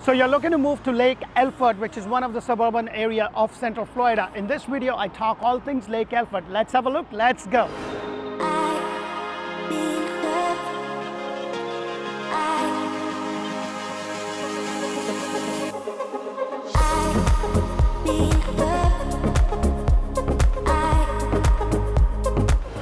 So you're looking to move to Lake Alfred, which is one of the suburban area of Central Florida. In this video, I talk all things Lake Alfred. Let's have a look. Let's go.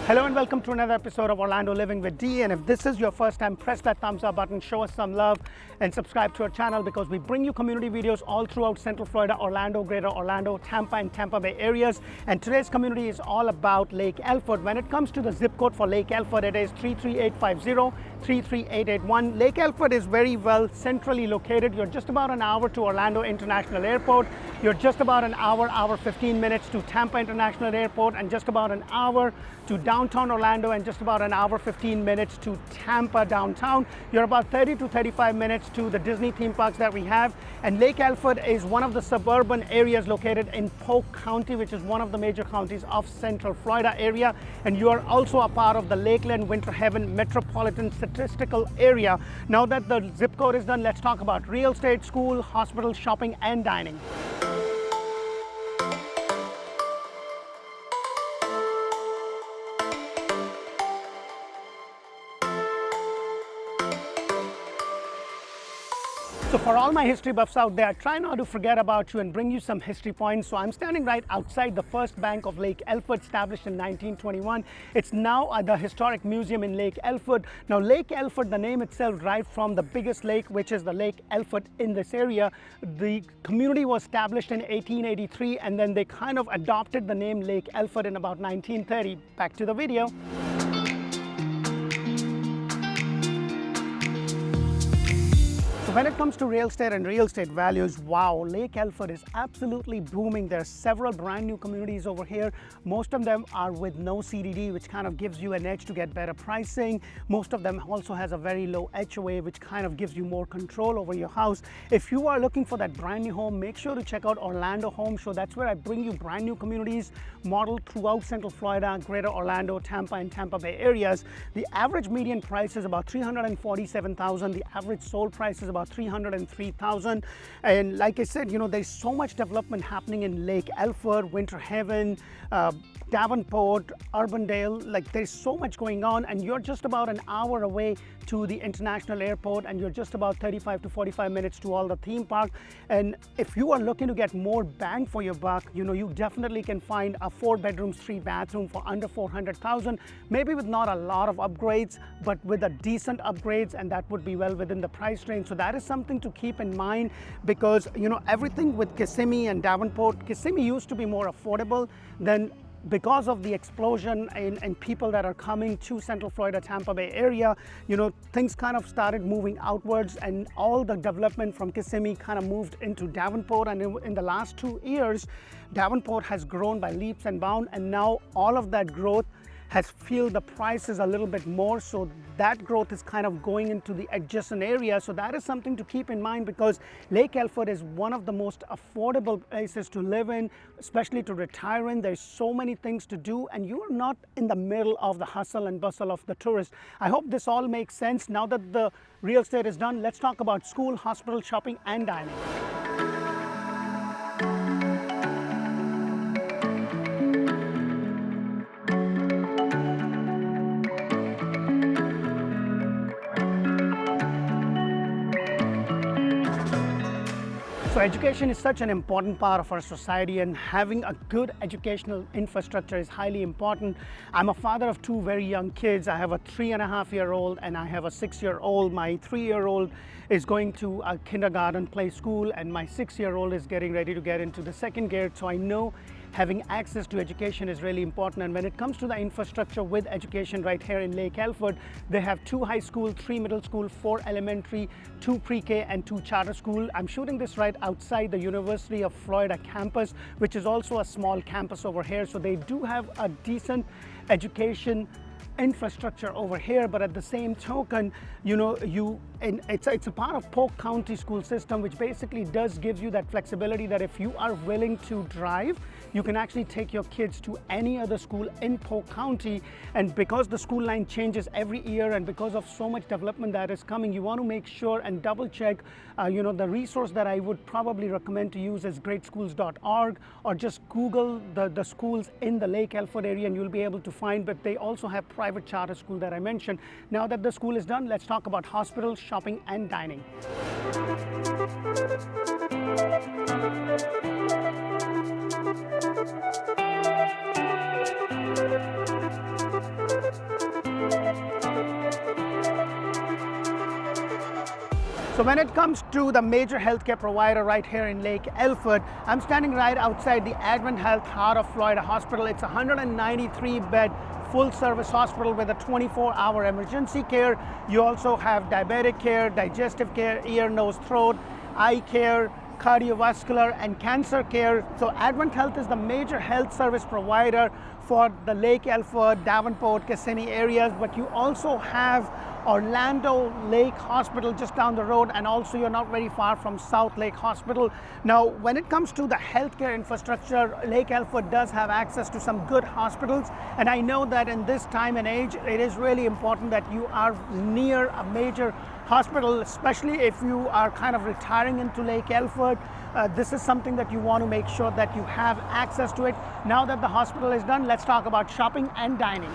Hello and welcome to another episode of Orlando Living with Dee. And if this is your first time, press that thumbs up button, show us some love, and subscribe to our channel because we bring you community videos all throughout Central Florida, Orlando, Greater Orlando, Tampa, and Tampa Bay areas. And today's community is all about Lake Alfred. When it comes to the zip code for Lake Alfred, it is 33850, 33881. Lake Alfred is very well centrally located. You're just about an hour to Orlando International Airport. You're just about an hour 15 minutes to Tampa International Airport, and just about an hour to downtown Orlando, and just about an hour 15 minutes to Tampa downtown. You're about 30 to 35 minutes to the Disney theme parks that we have. And Lake Alfred is one of the suburban areas located in Polk County, which is one of the major counties of Central Florida area. And you are also a part of the Lakeland Winter Haven Metropolitan Statistical Area. Now that the zip code is done, let's talk about real estate, school, hospital, shopping, and dining. So for all my history buffs out there, I try not to forget about you and bring you some history points. So I'm standing right outside the first bank of Lake Alfred, established in 1921. It's now the historic museum in Lake Alfred. Now Lake Alfred, the name itself, derived from the biggest lake, which is the Lake Alfred in this area. The community was established in 1883, and then they kind of adopted the name Lake Alfred in about 1930. Back to the video. When it comes to real estate and real estate values, wow, Lake Alfred is absolutely booming. There are several brand new communities over here. Most of them are with no CDD, which kind of gives you an edge to get better pricing. Most of them also has a very low HOA, which kind of gives you more control over your house. If you are looking for that brand new home, make sure to check out Orlando Home Show. That's where I bring you brand new communities modeled throughout Central Florida, Greater Orlando, Tampa, and Tampa Bay areas. The average median price is about $347,000. The average sold price is about $303,000. And like I said, you know, there's so much development happening in Lake Alfred, Winter Haven, Davenport, Urbandale. Like, there's so much going on, and you're just about an hour away to the international airport, and you're just about 35 to 45 minutes to all the theme parks. And if you are looking to get more bang for your buck, you know, you definitely can find a 4 bedrooms, 3 bathroom for under $400,000, maybe with not a lot of upgrades, but with a decent upgrades, and that would be well within the price range. So that is something to keep in mind, because, you know, everything with Kissimmee and Davenport, Kissimmee used to be more affordable than, because of the explosion in people that are coming to Central Florida, Tampa Bay area, you know, things kind of started moving outwards, and all the development from Kissimmee kind of moved into Davenport. And in the last 2 years, Davenport has grown by leaps and bounds, and now all of that growth has fueled the prices a little bit more. So that growth is kind of going into the adjacent area. So that is something to keep in mind, because Lake Alfred is one of the most affordable places to live in, especially to retire in. There's so many things to do, and you're not in the middle of the hustle and bustle of the tourist. I hope this all makes sense. Now that the real estate is done, let's talk about school, hospital, shopping, and dining. So education is such an important part of our society, and having a good educational infrastructure is highly important. I'm a father of 2 very young kids. I have a 3.5-year-old and I have a 6-year-old. My 3-year-old is going to a kindergarten play school, and my 6-year-old is getting ready to get into the 2nd grade. So I know having access to education is really important. And when it comes to the infrastructure with education right here in Lake Alfred, they have 2 high school, 3 middle school, 4 elementary, 2 pre-K, and 2 charter school. I'm shooting this right outside the University of Florida campus, which is also a small campus over here. So they do have a decent education infrastructure over here, but at the same token, you know, you and it's a part of Polk County school system, which basically gives you that flexibility that if you are willing to drive, you can actually take your kids to any other school in Polk County. And because the school line changes every year and because of so much development that is coming, you want to make sure and double check. The resource that I would probably recommend to use is greatschools.org, or just Google the schools in the Lake Alfred area and you'll be able to find. But they also have private charter school that I mentioned. Now that the school is done, let's talk about hospitals, shopping and dining. So when it comes to the major healthcare provider right here in Lake Alfred, I'm standing right outside the Advent Health Heart of Florida Hospital. It's a 193-bed full-service hospital with a 24-hour emergency care. You also have diabetic care, digestive care, ear, nose, throat, eye care, cardiovascular and cancer care. So Advent Health is the major health service provider for the Lake Alfred, Davenport, Kissimmee areas, but you also have Orlando Lake Hospital just down the road, and also you're not very far from South Lake Hospital. Now, when it comes to the healthcare infrastructure, Lake Alfred does have access to some good hospitals, and I know that in this time and age, it is really important that you are near a major hospital, especially if you are kind of retiring into Lake Alfred. This is something that you want to make sure that you have access to it. Now that the hospital is done, let's talk about shopping and dining.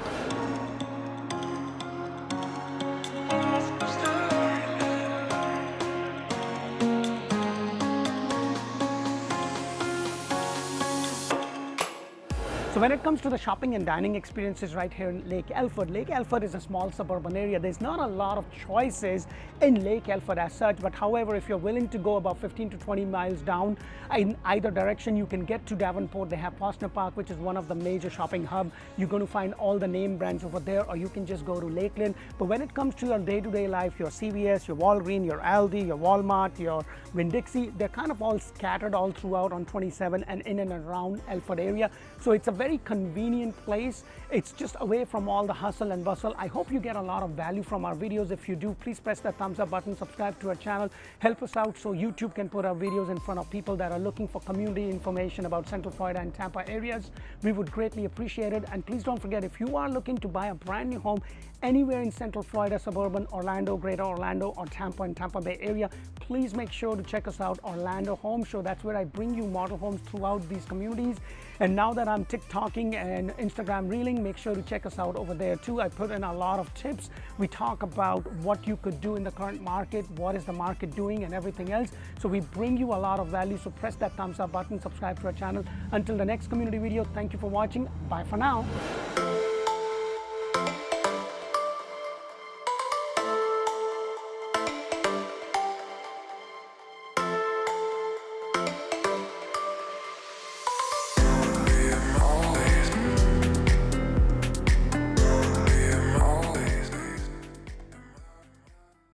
So when it comes to the shopping and dining experiences right here in Lake Alfred is a small suburban area. There's not a lot of choices in Lake Alfred as such, but however, if you're willing to go about 15 to 20 miles down in either direction, you can get to Davenport. They have Posner Park, which is one of the major shopping hubs. You're going to find all the name brands over there, or you can just go to Lakeland. But when it comes to your day-to-day life, your CVS, your Walgreens, your Aldi, your Walmart, your Winn-Dixie, they're kind of all scattered all throughout on 27 and in and around Alfred area. So it's a very convenient place. It's just away from all the hustle and bustle. I hope you get a lot of value from our videos. If you do, please press that thumbs up button, subscribe to our channel, help us out so YouTube can put our videos in front of people that are looking for community information about Central Florida and Tampa areas. We would greatly appreciate it. And please don't forget, if you are looking to buy a brand new home anywhere in Central Florida, suburban Orlando, Greater Orlando, or Tampa and Tampa Bay area, please make sure to check us out, Orlando Home Show. That's where I bring you model homes throughout these communities. And now that I'm TikToking and Instagram reeling, make sure to check us out over there too. I put in a lot of tips. We talk about what you could do in the current market, what is the market doing, and everything else. So we bring you a lot of value. So press that thumbs up button, subscribe to our channel. Until the next community video, thank you for watching. Bye for now.